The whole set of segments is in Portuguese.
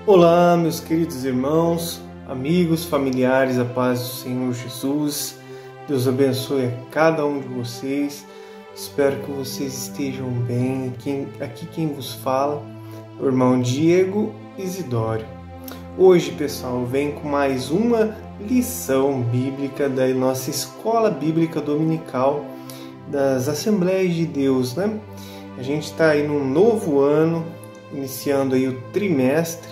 Olá, meus queridos irmãos, amigos, familiares, a paz do Senhor Jesus. Deus abençoe a cada um de vocês. Espero que vocês estejam bem. Aqui quem vos fala é o irmão Diego Isidório. Hoje, pessoal, venho com mais uma lição bíblica da nossa escola bíblica dominical das Assembleias de Deus, né? A gente está aí num novo ano, iniciando aí o trimestre.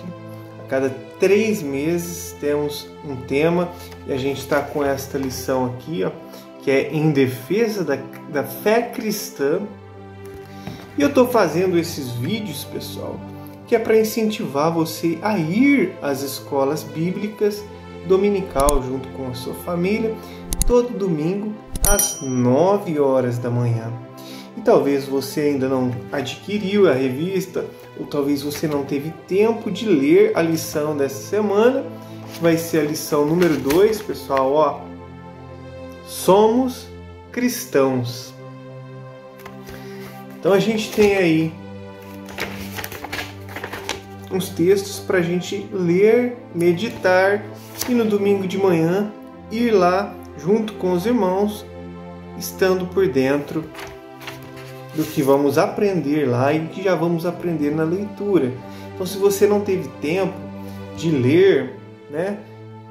Cada 3 meses temos um tema e a gente está com esta lição aqui, ó, que é em defesa da fé cristã. E eu estou fazendo esses vídeos, pessoal, que é para incentivar você a ir às escolas bíblicas dominical junto com a sua família, todo domingo às 9 horas da manhã. E talvez você ainda não adquiriu a revista, ou talvez você não teve tempo de ler a lição dessa semana, que vai ser a lição número 2, pessoal, ó. Somos cristãos. Então a gente tem aí uns textos para a gente ler, meditar e no domingo de manhã ir lá junto com os irmãos, estando por dentro do que vamos aprender lá e que já vamos aprender na leitura. Então, se você não teve tempo de ler, né,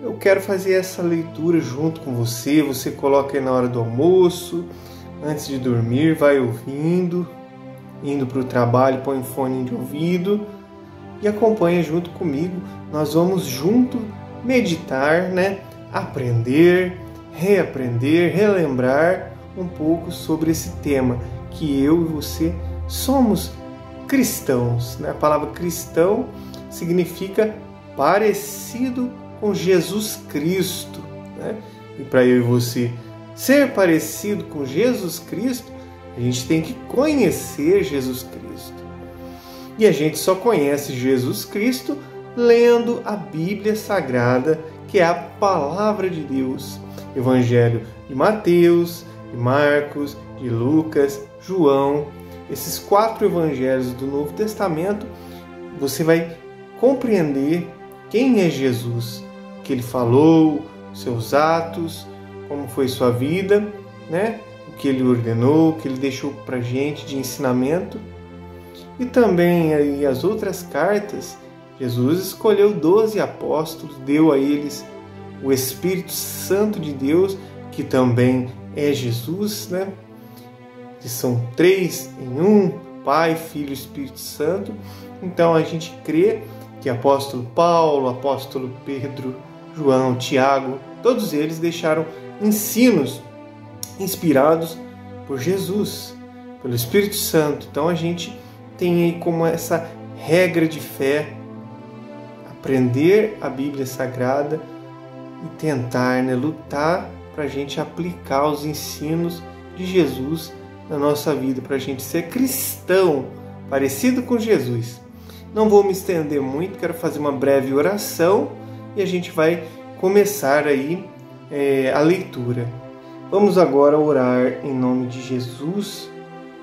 eu quero fazer essa leitura junto com você. Você coloca aí na hora do almoço, antes de dormir, vai ouvindo, indo para o trabalho, põe um fone de ouvido e acompanha junto comigo. Nós vamos junto meditar, né, aprender, reaprender, relembrar um pouco sobre esse tema, que eu e você somos cristãos, né? A palavra cristão significa parecido com Jesus Cristo, né? E para eu e você ser parecido com Jesus Cristo, a gente tem que conhecer Jesus Cristo. E a gente só conhece Jesus Cristo lendo a Bíblia Sagrada, que é a Palavra de Deus. Evangelho de Mateus, de Marcos, de Lucas, João, esses 4 evangelhos do Novo Testamento, você vai compreender quem é Jesus, o que ele falou, seus atos, como foi sua vida, né? O que ele ordenou, o que ele deixou para a gente de ensinamento. E também aí as outras cartas, Jesus escolheu 12 apóstolos, deu a eles o Espírito Santo de Deus, que também é Jesus, né? Que são 3 em 1, Pai, Filho e Espírito Santo. Então a gente crê que apóstolo Paulo, apóstolo Pedro, João, Tiago, todos eles deixaram ensinos inspirados por Jesus, pelo Espírito Santo. Então a gente tem aí como essa regra de fé aprender a Bíblia Sagrada e tentar, né, lutar para a gente aplicar os ensinos de Jesus na nossa vida, para a gente ser cristão, parecido com Jesus. Não vou me estender muito, quero fazer uma breve oração e a gente vai começar aí a leitura. Vamos agora orar em nome de Jesus,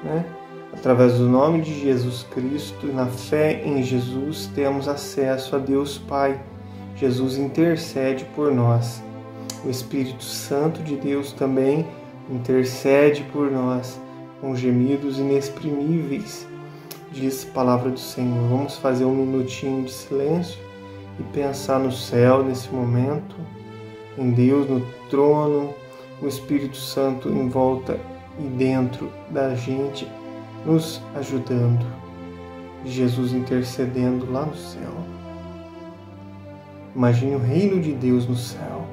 né? Através do nome de Jesus Cristo e na fé em Jesus temos acesso a Deus Pai. Jesus intercede por nós. O Espírito Santo de Deus também intercede por nós com gemidos inexprimíveis, diz a palavra do Senhor. Vamos fazer um minutinho de silêncio e pensar no céu nesse momento, em Deus no trono, o Espírito Santo em volta e dentro da gente, nos ajudando, Jesus intercedendo lá no céu. Imagine o reino de Deus no céu,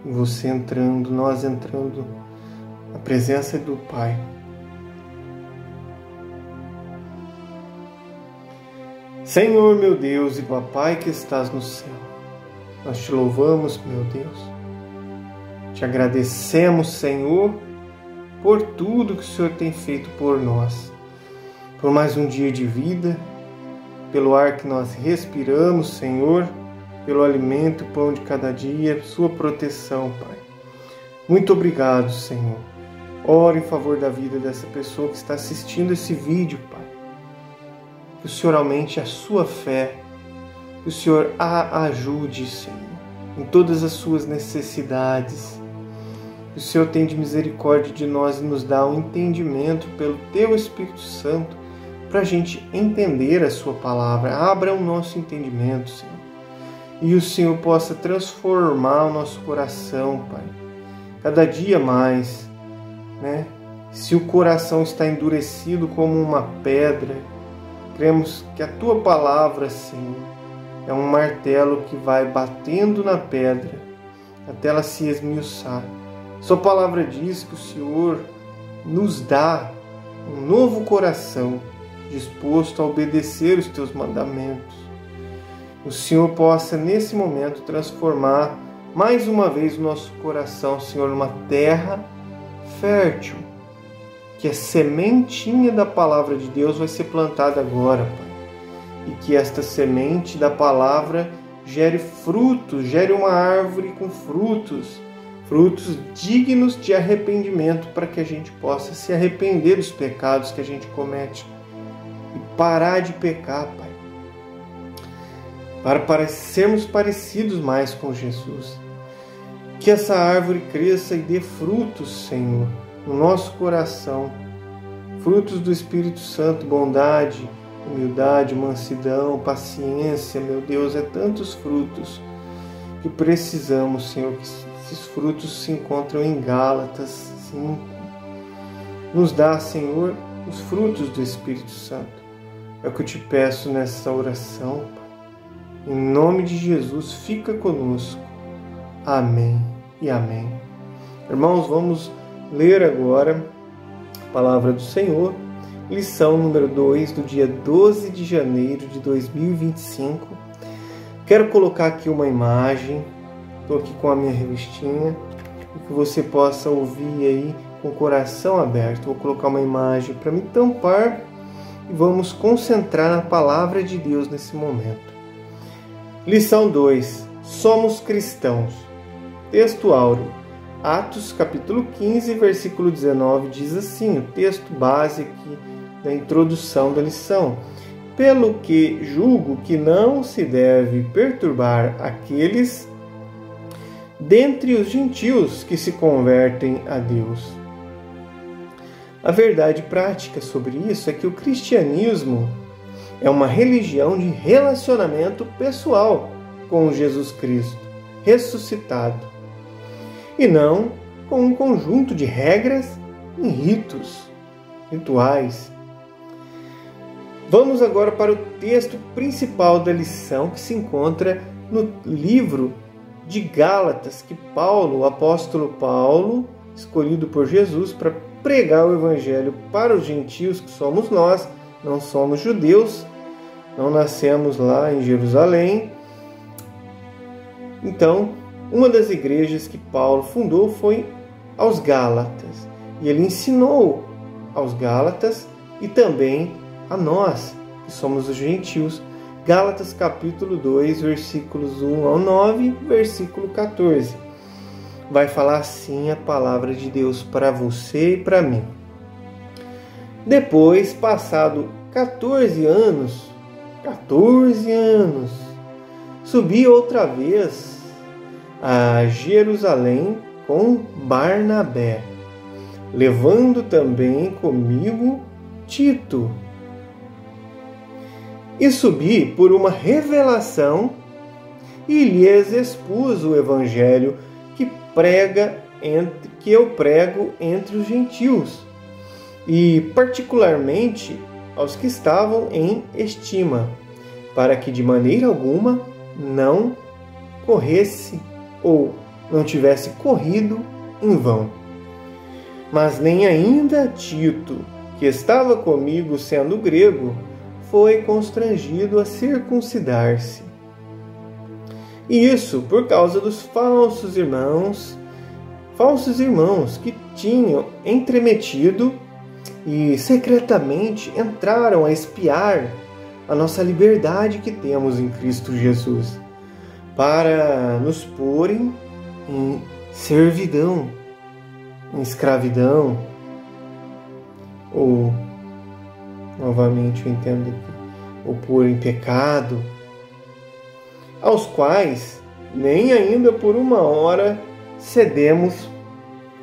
e você entrando, nós entrando na presença do Pai. Senhor, meu Deus e Papai que estás no céu, nós te louvamos, meu Deus. Te agradecemos, Senhor, por tudo que o Senhor tem feito por nós, por mais um dia de vida, pelo ar que nós respiramos, Senhor, pelo alimento, pão de cada dia, sua proteção, Pai. Muito obrigado, Senhor. Ora em favor da vida dessa pessoa que está assistindo esse vídeo, Pai. Que o Senhor aumente a sua fé, Que o Senhor a ajude, Senhor, em todas as suas necessidades. Que o Senhor tenha de misericórdia de nós e nos dá um entendimento pelo Teu Espírito Santo para a gente entender a Sua palavra. Abra o nosso entendimento, Senhor. E o Senhor possa transformar o nosso coração, Pai. Cada dia mais, né? Se o coração está endurecido como uma pedra, cremos que a Tua palavra, Senhor, é um martelo que vai batendo na pedra até ela se esmiuçar. Sua palavra diz que o Senhor nos dá um novo coração disposto a obedecer os Teus mandamentos. O Senhor possa, nesse momento, transformar mais uma vez o nosso coração, Senhor, numa terra fértil, que a sementinha da palavra de Deus vai ser plantada agora, Pai. E que esta semente da palavra gere frutos, gere uma árvore com frutos dignos de arrependimento, para que a gente possa se arrepender dos pecados que a gente comete e parar de pecar, Pai. Para sermos parecidos mais com Jesus. Que essa árvore cresça e dê frutos, Senhor, no nosso coração. Frutos do Espírito Santo, bondade, humildade, mansidão, paciência, meu Deus, é tantos frutos que precisamos, Senhor, que esses frutos se encontram em Gálatas 5. Nos dá, Senhor, os frutos do Espírito Santo. É o que eu te peço nessa oração, Pai. Em nome de Jesus, fica conosco. Amém e amém. Irmãos, vamos ler agora a palavra do Senhor, lição número 2, do dia 12 de janeiro de 2025. Quero colocar aqui uma imagem, estou aqui com a minha revistinha, e que você possa ouvir aí com o coração aberto. Vou colocar uma imagem para me tampar e vamos concentrar na palavra de Deus nesse momento. Lição 2, somos cristãos. Texto áureo, Atos capítulo 15, versículo 19, diz assim, o texto base aqui da introdução da lição. Pelo que julgo que não se deve perturbar aqueles dentre os gentios que se convertem a Deus. A verdade prática sobre isso é que o cristianismo é uma religião de relacionamento pessoal com Jesus Cristo, ressuscitado, e não com um conjunto de regras e rituais. Vamos agora para o texto principal da lição, que se encontra no livro de Gálatas, que Paulo, o apóstolo Paulo, escolhido por Jesus para pregar o evangelho para os gentios, que somos nós, não somos judeus, não nascemos lá em Jerusalém. Então, uma das igrejas que Paulo fundou foi aos Gálatas, e ele ensinou aos Gálatas e também a nós, que somos os gentios. Gálatas capítulo 2, versículos 1 ao 9, versículo 14. Vai falar assim a palavra de Deus para você e para mim. Depois, passado 14 anos, subi outra vez a Jerusalém com Barnabé, levando também comigo Tito. E subi por uma revelação e lhes expus o evangelho que eu prego entre os gentios, e particularmente aos que estavam em estima, para que de maneira alguma não corresse ou não tivesse corrido em vão. Mas nem ainda Tito, que estava comigo sendo grego, foi constrangido a circuncidar-se. E isso por causa dos falsos irmãos que tinham entremetido e secretamente entraram a espiar a nossa liberdade que temos em Cristo Jesus, para nos porem em servidão, em escravidão, ou, novamente eu entendo aqui, ou pôr em pecado. aos quais nem ainda por uma hora cedemos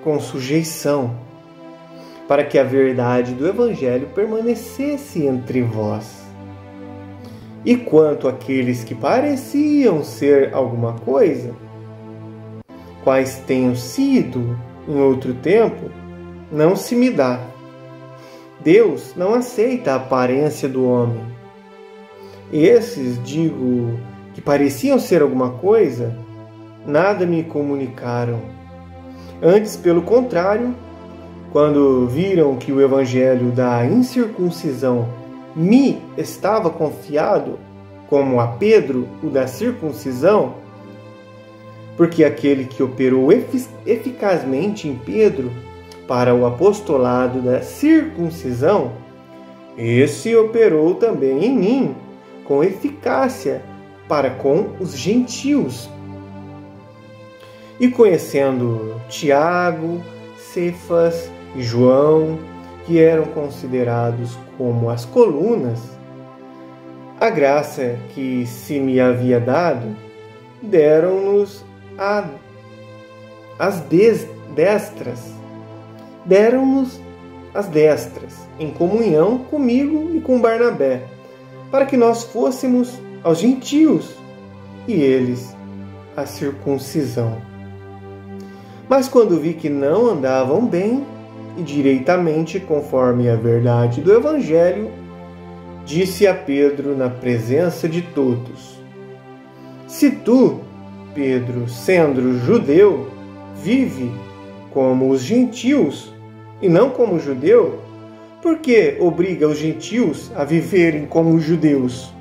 com sujeição, para que a verdade do Evangelho permanecesse entre vós. E quanto àqueles que pareciam ser alguma coisa, quais tenham sido em outro tempo, não se me dá. Deus não aceita a aparência do homem. Esses, digo, que pareciam ser alguma coisa, nada me comunicaram. Antes, pelo contrário, quando viram que o evangelho da incircuncisão me estava confiado, como a Pedro o da circuncisão, porque aquele que operou eficazmente em Pedro para o apostolado da circuncisão, esse operou também em mim com eficácia para com os gentios. E conhecendo Tiago, Cefas e João, que eram considerados como as colunas, a graça que se me havia dado, deram-nos as destras, em comunhão comigo e com Barnabé, para que nós fôssemos aos gentios e eles a circuncisão. Mas quando vi que não andavam bem e direitamente conforme a verdade do Evangelho, disse a Pedro na presença de todos: se tu, Pedro, sendo judeu, vive como os gentios e não como judeu, por que obriga os gentios a viverem como os judeus?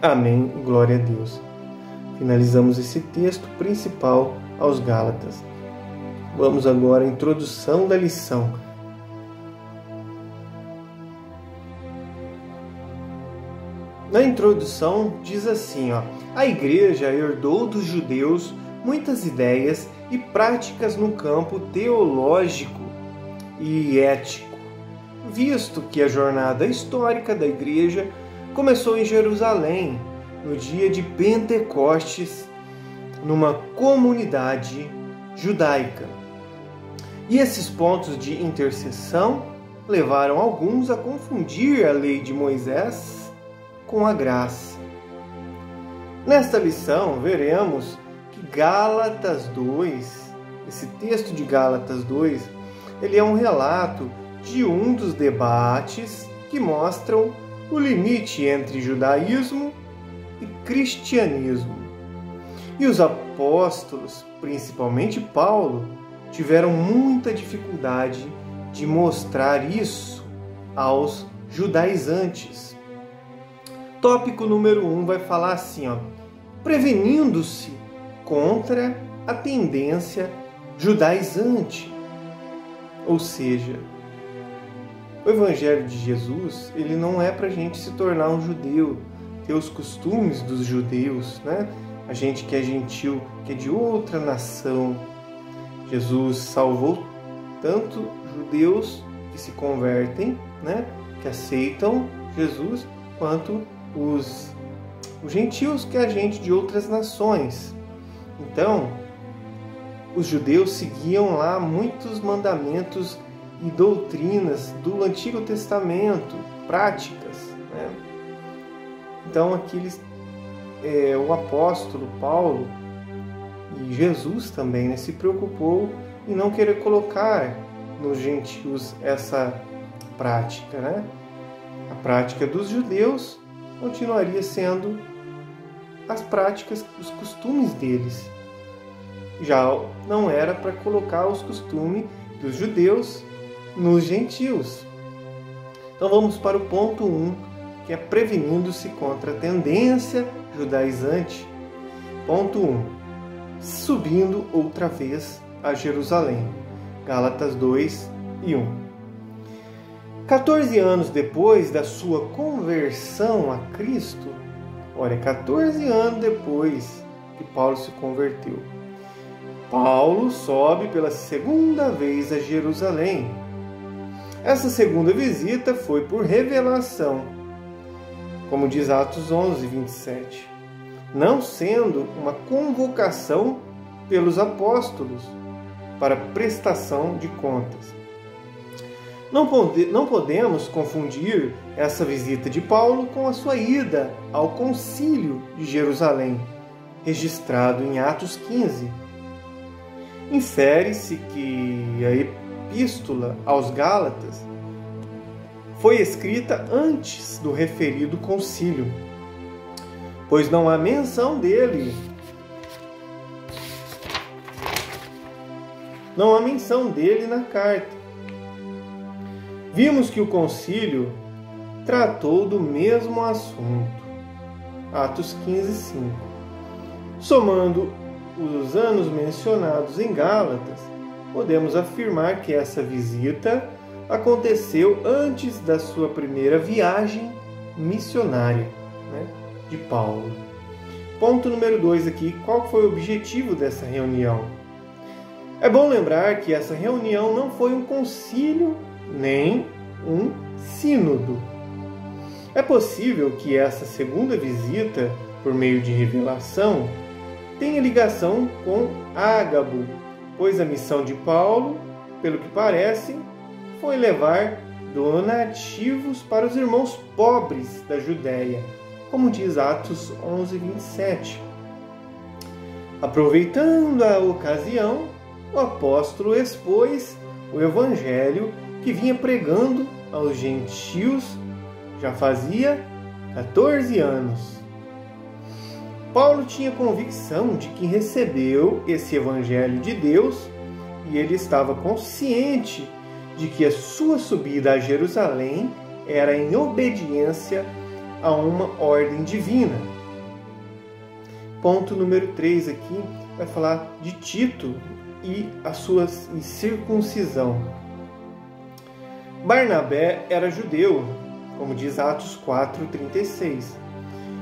Amém. Glória a Deus. Finalizamos esse texto principal aos Gálatas. Vamos agora à introdução da lição. Na introdução diz assim, a igreja herdou dos judeus muitas ideias e práticas no campo teológico e ético, visto que a jornada histórica da igreja começou em Jerusalém, no dia de Pentecostes, numa comunidade judaica. E esses pontos de interseção levaram alguns a confundir a lei de Moisés com a graça. Nesta lição, veremos que Gálatas 2, esse texto de Gálatas 2, ele é um relato de um dos debates que mostram o limite entre judaísmo e cristianismo. E os apóstolos, principalmente Paulo, tiveram muita dificuldade de mostrar isso aos judaizantes. Tópico número 1 vai falar assim, prevenindo-se contra a tendência judaizante. Ou seja, o Evangelho de Jesus, ele não é para a gente se tornar um judeu, ter os costumes dos judeus, né? A gente que é gentil, que é de outra nação. Jesus salvou tanto judeus que se convertem, né? Que aceitam Jesus, quanto os gentios, que é a gente de outras nações. Então, os judeus seguiam lá muitos mandamentos e doutrinas do Antigo Testamento, práticas, né? Então, aqui o apóstolo Paulo e Jesus também, né, se preocupou em não querer colocar nos gentios essa prática, né? A prática dos judeus continuaria sendo as práticas, os costumes deles. Já não era para colocar os costumes dos judeus nos gentios. Então vamos para o ponto 1, que é prevenindo-se contra a tendência judaizante. Ponto 1. Subindo outra vez a Jerusalém. Gálatas 2 e 1. 14 anos depois da sua conversão a Cristo, olha, 14 anos depois que Paulo se converteu, Paulo sobe pela segunda vez a Jerusalém. Essa segunda visita foi por revelação, como diz Atos 11, 27. não sendo uma convocação pelos apóstolos para prestação de contas. Não podemos confundir essa visita de Paulo com a sua ida ao Concílio de Jerusalém, registrado em Atos 15. Infere-se que a Epístola aos Gálatas foi escrita antes do referido concílio, pois não há menção dele. Não há menção dele na carta. Vimos que o concílio tratou do mesmo assunto. Atos 15:5. Somando os anos mencionados em Gálatas, podemos afirmar que essa visita aconteceu antes da sua primeira viagem missionária, de Paulo. Ponto número 2 aqui. Qual foi o objetivo dessa reunião? É bom lembrar que essa reunião não foi um concílio nem um sínodo. É possível que essa segunda visita, por meio de revelação, tenha ligação com Ágabo, pois a missão de Paulo, pelo que parece, foi levar donativos para os irmãos pobres da Judéia, como diz Atos 11:27. Aproveitando a ocasião, o apóstolo expôs o evangelho que vinha pregando aos gentios já fazia 14 anos. Paulo tinha convicção de que recebeu esse evangelho de Deus e ele estava consciente de que a sua subida a Jerusalém era em obediência a uma ordem divina. Ponto número 3 aqui vai falar de Tito e a sua circuncisão. Barnabé era judeu, como diz Atos 4:36,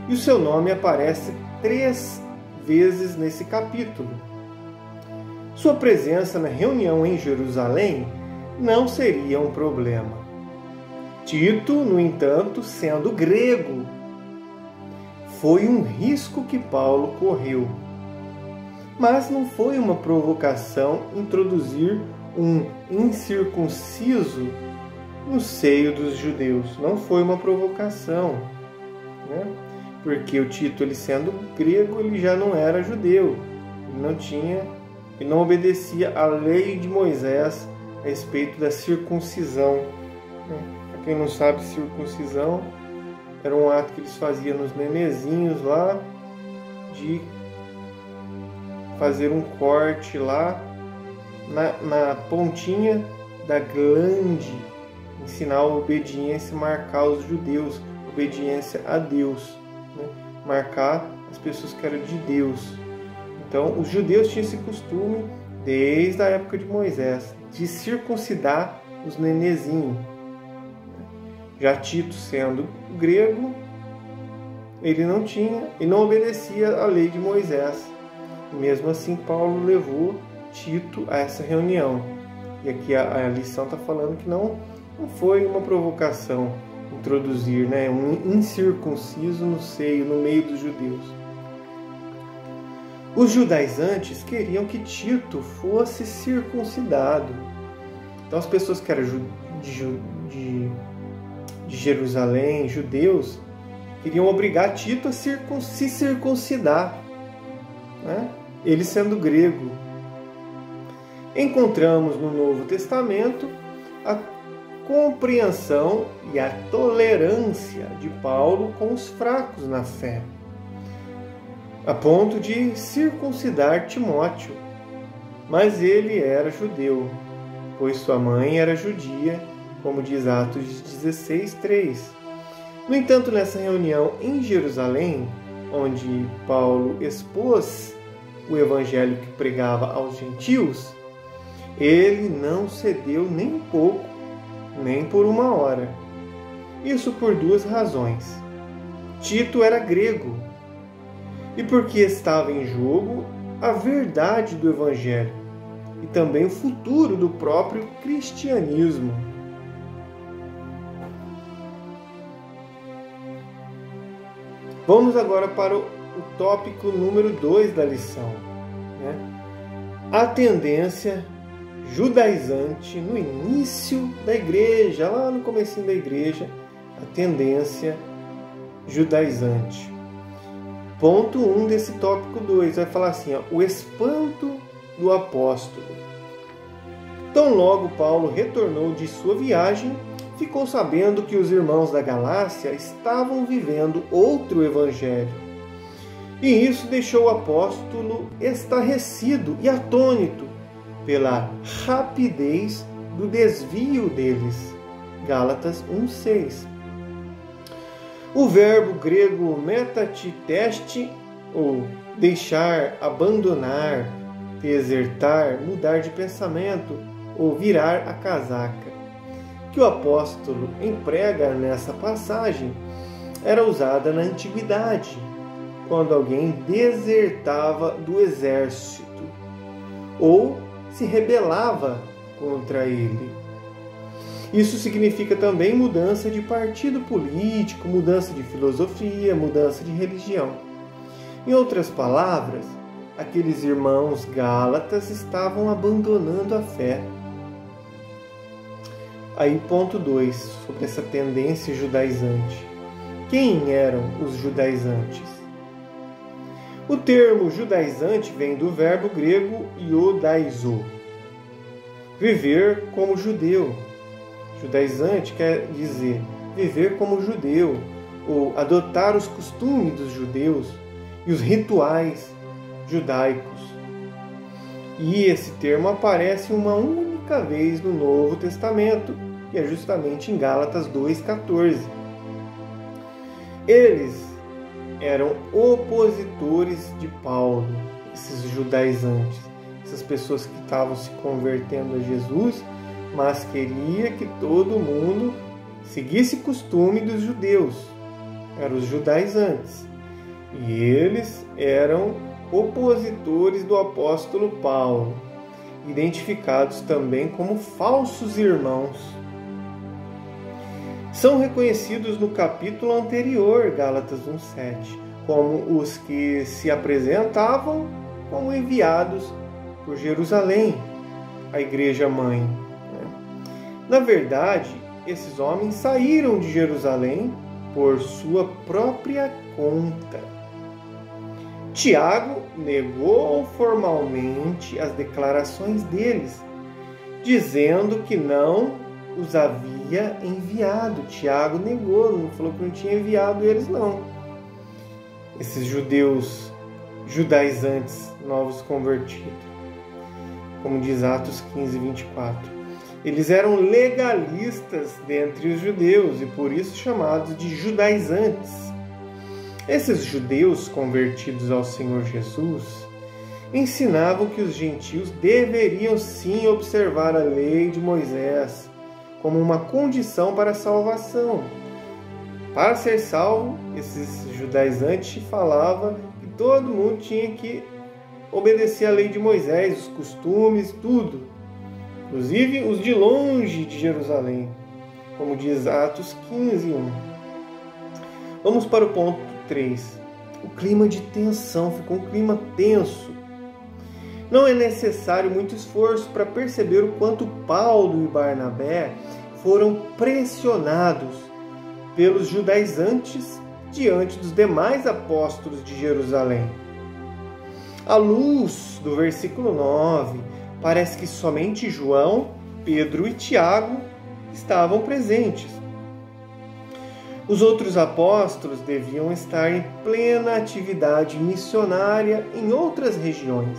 e o seu nome aparece 3 vezes nesse capítulo. Sua presença na reunião em Jerusalém não seria um problema. Tito, no entanto, sendo grego, foi um risco que Paulo correu. Mas não foi uma provocação introduzir um incircunciso no seio dos judeus. Não foi uma provocação, porque o Tito, ele sendo grego, ele já não era judeu. Ele não obedecia à lei de Moisés a respeito da circuncisão. Para quem não sabe, circuncisão era um ato que eles faziam nos nenezinhos lá, de fazer um corte lá na pontinha da glande, ensinar a obediência, marcar os judeus, obediência a Deus, marcar as pessoas que eram de Deus. Então, os judeus tinham esse costume, desde a época de Moisés, de circuncidar os nenezinhos. Já Tito, sendo grego, ele não obedecia à lei de Moisés. Mesmo assim, Paulo levou Tito a essa reunião. E aqui a lição está falando que não foi uma provocação introduzir um incircunciso no meio dos judeus. Os judaizantes queriam que Tito fosse circuncidado. Então as pessoas que eram de Jerusalém, judeus, queriam obrigar Tito a se circuncidar, ele sendo grego. Encontramos no Novo Testamento a compreensão e a tolerância de Paulo com os fracos na fé, a ponto de circuncidar Timóteo. Mas ele era judeu, pois sua mãe era judia, como diz Atos 16:3. No entanto, nessa reunião em Jerusalém, onde Paulo expôs o evangelho que pregava aos gentios, ele não cedeu nem um pouco, nem por uma hora. Isso por 2 razões. Tito era grego, e porque estava em jogo a verdade do evangelho e também o futuro do próprio cristianismo. Vamos agora para o tópico número 2 da lição, né? A tendência judaizante no início da igreja, lá no comecinho da igreja, a tendência judaizante. Ponto 1 desse tópico 2 vai falar assim, o espanto do apóstolo. Tão logo Paulo retornou de sua viagem, ficou sabendo que os irmãos da Galácia estavam vivendo outro evangelho. E isso deixou o apóstolo estarrecido e atônito pela rapidez do desvio deles. Gálatas 1:6. O verbo grego metatiteste, ou deixar, abandonar, desertar, mudar de pensamento, ou virar a casaca, que o apóstolo emprega nessa passagem, era usada na antiguidade, quando alguém desertava do exército ou se rebelava contra ele. Isso significa também mudança de partido político, mudança de filosofia, mudança de religião. Em outras palavras, aqueles irmãos gálatas estavam abandonando a fé. Aí, ponto 2, sobre essa tendência judaizante. Quem eram os judaizantes? O termo judaizante vem do verbo grego iodaizo, viver como judeu. Judaizante quer dizer viver como judeu, ou adotar os costumes dos judeus e os rituais judaicos. E esse termo aparece uma única vez no Novo Testamento, e é justamente em Gálatas 2,14. Eles eram opositores de Paulo, esses judaizantes, essas pessoas que estavam se convertendo a Jesus, mas queria que todo mundo seguisse o costume dos judeus. Eram os judaizantes. E eles eram opositores do apóstolo Paulo, identificados também como falsos irmãos. São reconhecidos no capítulo anterior, Gálatas 1:7, como os que se apresentavam como enviados por Jerusalém, a igreja mãe. Na verdade, esses homens saíram de Jerusalém por sua própria conta. Tiago negou formalmente as declarações deles, dizendo que não os havia enviado. Tiago negou, não falou que não tinha enviado eles, não. Esses judeus judaizantes, novos convertidos, como diz Atos 15:24. Eles eram legalistas dentre os judeus e por isso chamados de judaizantes. Esses judeus convertidos ao Senhor Jesus ensinavam que os gentios deveriam sim observar a lei de Moisés como uma condição para a salvação. Para ser salvo, esses judaizantes falavam que todo mundo tinha que obedecer a lei de Moisés, os costumes, tudo. Inclusive os de longe de Jerusalém, como diz Atos 15:1. Vamos para o ponto 3. O clima de tensão, ficou um clima tenso. Não é necessário muito esforço para perceber o quanto Paulo e Barnabé foram pressionados pelos judaizantes diante dos demais apóstolos de Jerusalém. À luz do versículo 9, parece que somente João, Pedro e Tiago estavam presentes. Os outros apóstolos deviam estar em plena atividade missionária em outras regiões.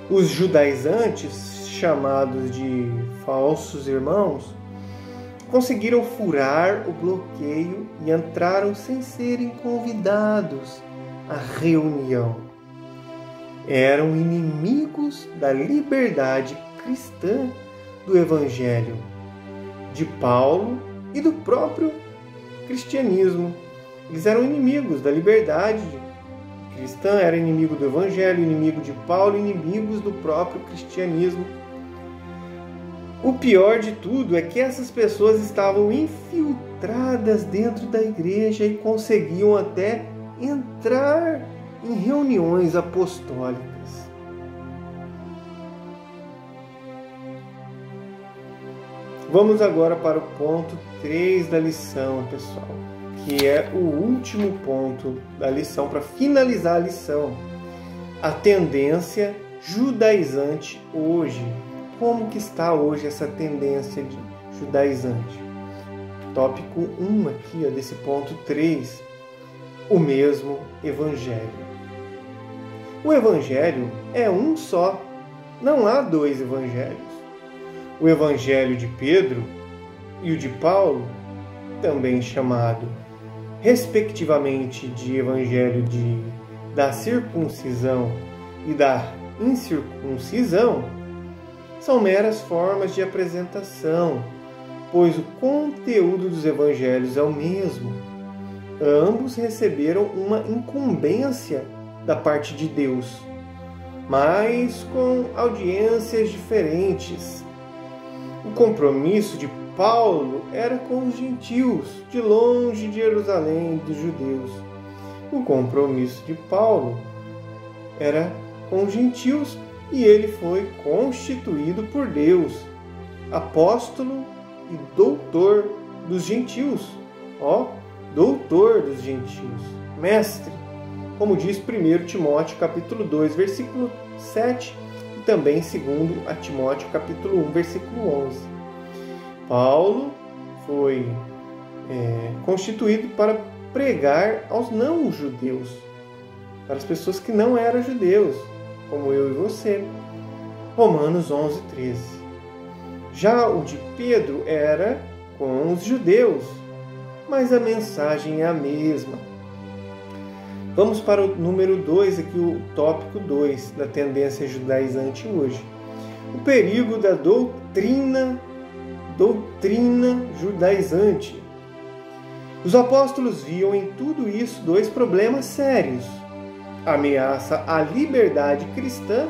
Os judaizantes, chamados de falsos irmãos, conseguiram furar o bloqueio e entraram sem serem convidados à reunião. Eram inimigos da liberdade cristã do Evangelho, de Paulo e do próprio cristianismo. Eles eram inimigos da liberdade cristã, eram inimigo do Evangelho, inimigo de Paulo, inimigos do próprio cristianismo. O pior de tudo é que essas pessoas estavam infiltradas dentro da igreja e conseguiam até entrar em reuniões apostólicas. Vamos agora para o ponto 3 da lição, pessoal, que é o último ponto da lição, para finalizar a lição. A tendência judaizante hoje. Como que está hoje essa tendência judaizante? Tópico 1 aqui, desse ponto 3, o mesmo Evangelho. O Evangelho é um só, não há dois Evangelhos. O Evangelho de Pedro e o de Paulo, também chamado, respectivamente, de Evangelho da circuncisão e da incircuncisão, são meras formas de apresentação, pois o conteúdo dos evangelhos é o mesmo. Ambos receberam uma incumbência da parte de Deus, mas com audiências diferentes. O compromisso de Paulo era com os gentios, de longe de Jerusalém, dos judeus. O compromisso de Paulo era com os gentios e ele foi constituído por Deus, apóstolo e doutor dos gentios. Doutor dos gentios, mestre, como diz 1 Timóteo capítulo 2, versículo 7, e também 2 Timóteo capítulo 1, versículo 11. Paulo foi constituído para pregar aos não-judeus, para as pessoas que não eram judeus, como eu e você. Romanos 11, 13. Já o de Pedro era com os judeus, mas a mensagem é a mesma. Vamos para o número 2, aqui o tópico 2 da tendência judaizante hoje. O perigo da doutrina judaizante. Os apóstolos viam em tudo isso dois problemas sérios: a ameaça à liberdade cristã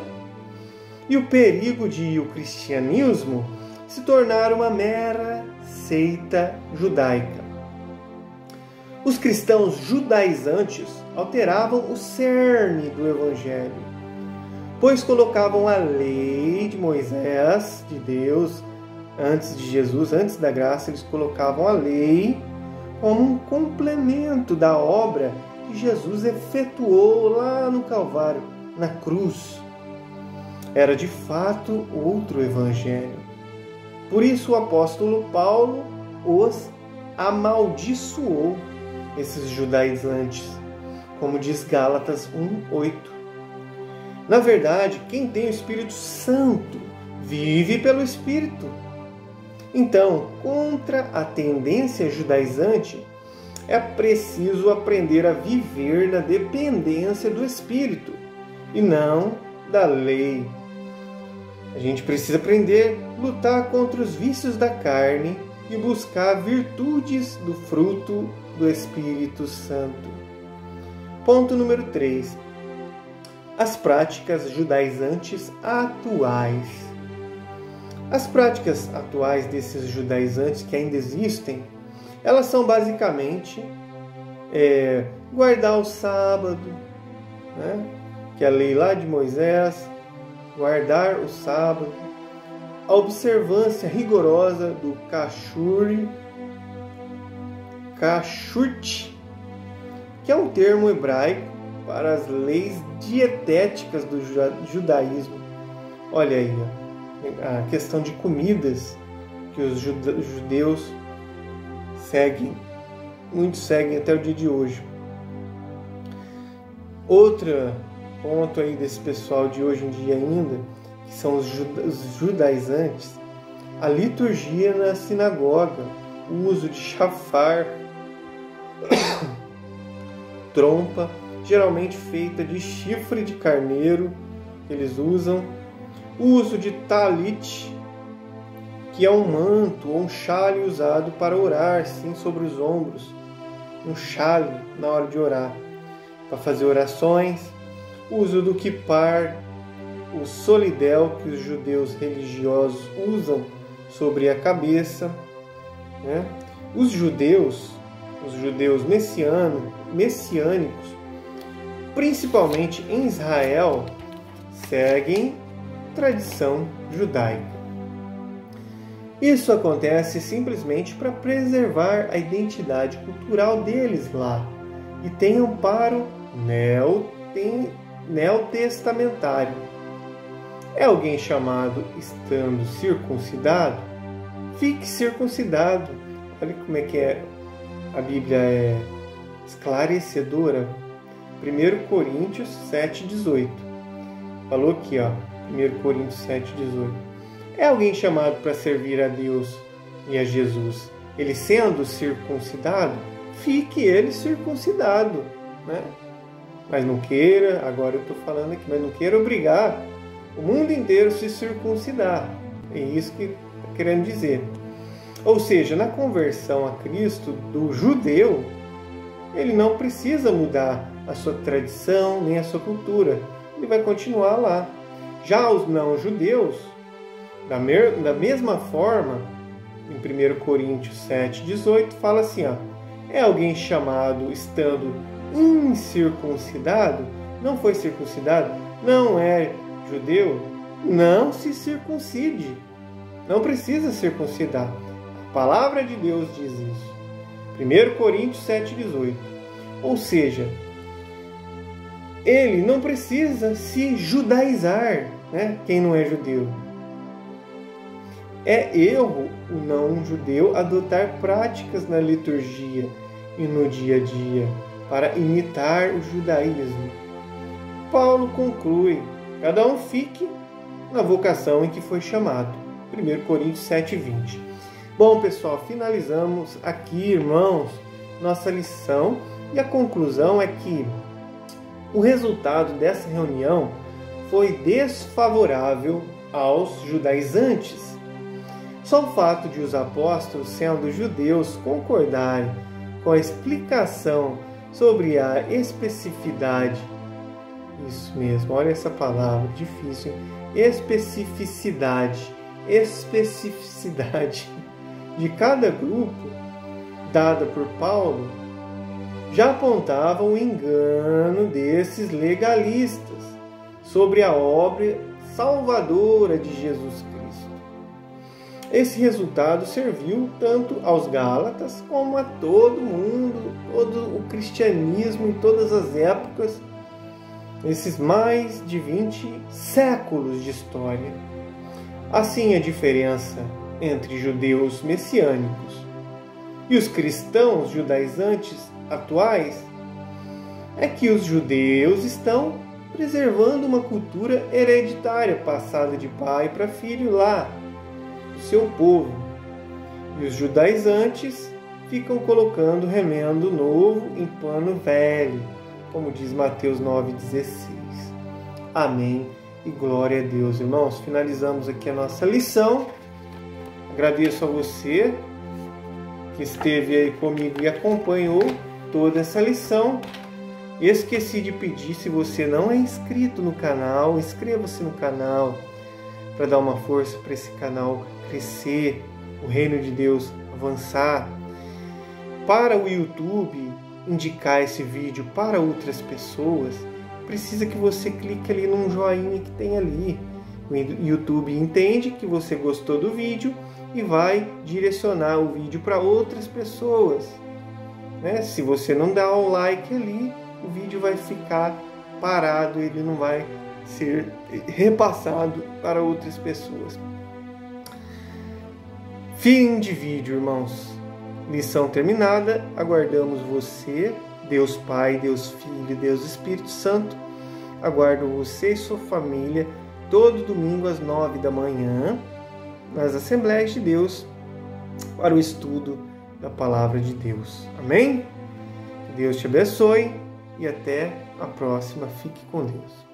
e o perigo de o cristianismo se tornar uma mera seita judaica. Os cristãos judaizantes alteravam o cerne do Evangelho, pois colocavam a lei de Moisés, de Deus, antes de Jesus, antes da graça, eles colocavam a lei como um complemento da obra que Jesus efetuou lá no Calvário, na cruz. Era de fato outro Evangelho. Por isso o apóstolo Paulo os amaldiçoou, esses judaizantes, como diz Gálatas 1:8. Na verdade, quem tem o Espírito Santo vive pelo Espírito. Então, contra a tendência judaizante, é preciso aprender a viver na dependência do Espírito e não da lei. A gente precisa aprender a lutar contra os vícios da carne e buscar virtudes do fruto do Espírito Santo. Ponto número 3. As práticas judaizantes atuais. As práticas atuais desses judaizantes que ainda existem, elas são basicamente guardar o sábado, né? Que é a lei lá de Moisés, guardar o sábado, a observância rigorosa do kashrut, que é um termo hebraico para as leis dietéticas do judaísmo. Olha aí, a questão de comidas que os judeus seguem, muitos seguem até o dia de hoje. Outro ponto aí desse pessoal de hoje em dia ainda, que são os judaizantes, a liturgia na sinagoga, o uso de chafar, trompa, geralmente feita de chifre de carneiro, que eles usam, o uso de talit, que é um manto ou um chale usado para orar, sim, sobre os ombros, um chale na hora de orar, para fazer orações, o uso do kippar, o solidel que os judeus religiosos usam sobre a cabeça, né? Os judeus messiânicos, principalmente em Israel, seguem tradição judaica. Isso acontece simplesmente para preservar a identidade cultural deles lá e tem amparo neotestamentário. É alguém chamado estando circuncidado? Fique circuncidado. Olha como é que a Bíblia é esclarecedora. 1 Coríntios 7,18. Falou aqui, 1 Coríntios 7,18. É alguém chamado para servir a Deus e a Jesus. Ele sendo circuncidado, fique ele circuncidado, né? Mas não queira, agora eu estou falando aqui, mas não queira obrigar o mundo inteiro a se circuncidar. É isso que está querendo dizer. Ou seja, na conversão a Cristo do judeu, ele não precisa mudar a sua tradição nem a sua cultura. Ele vai continuar lá. Já os não-judeus, da mesma forma, em 1 Coríntios 7,18, fala assim, é alguém chamado estando incircuncidado, não foi circuncidado, não é judeu, não se circuncide. Não precisa circuncidar. A palavra de Deus diz isso. 1 Coríntios 7,18. Ou seja, ele não precisa se judaizar, né? Quem não é judeu. É erro o não-judeu adotar práticas na liturgia e no dia a dia para imitar o judaísmo. Paulo conclui: cada um fique na vocação em que foi chamado. 1 Coríntios 7,20. Bom, pessoal, finalizamos aqui, irmãos, nossa lição e a conclusão é que o resultado dessa reunião foi desfavorável aos judaizantes. Só o fato de os apóstolos, sendo judeus, concordarem com a explicação sobre a especificidade, isso mesmo, olha essa palavra, difícil, hein? Especificidade de cada grupo, dada por Paulo, já apontava o engano desses legalistas sobre a obra salvadora de Jesus Cristo. Esse resultado serviu tanto aos Gálatas como a todo mundo, todo o cristianismo em todas as épocas, esses mais de 20 séculos de história. Assim, a diferença entre judeus messiânicos e os cristãos judaizantes atuais é que os judeus estão preservando uma cultura hereditária passada de pai para filho lá do seu povo, e os judaizantes ficam colocando remendo novo em pano velho, como diz Mateus 9,16. Amém e glória a Deus, irmãos. Finalizamos aqui a nossa lição. Agradeço a você que esteve aí comigo e acompanhou toda essa lição. Esqueci de pedir, se você não é inscrito no canal, inscreva-se no canal para dar uma força para esse canal crescer, o reino de Deus avançar. Para o YouTube indicar esse vídeo para outras pessoas, precisa que você clique ali num joinha que tem ali. O YouTube entende que você gostou do vídeo e vai direcionar o vídeo para outras pessoas, né? Se você não dá o like ali, o vídeo vai ficar parado, ele não vai ser repassado para outras pessoas. Fim de vídeo, irmãos. Lição terminada. Aguardamos você, Deus Pai, Deus Filho, Deus Espírito Santo. Aguardo você e sua família todo domingo às 9 da manhã nas Assembleias de Deus para o estudo da Palavra de Deus. Amém? Que Deus te abençoe e até a próxima. Fique com Deus.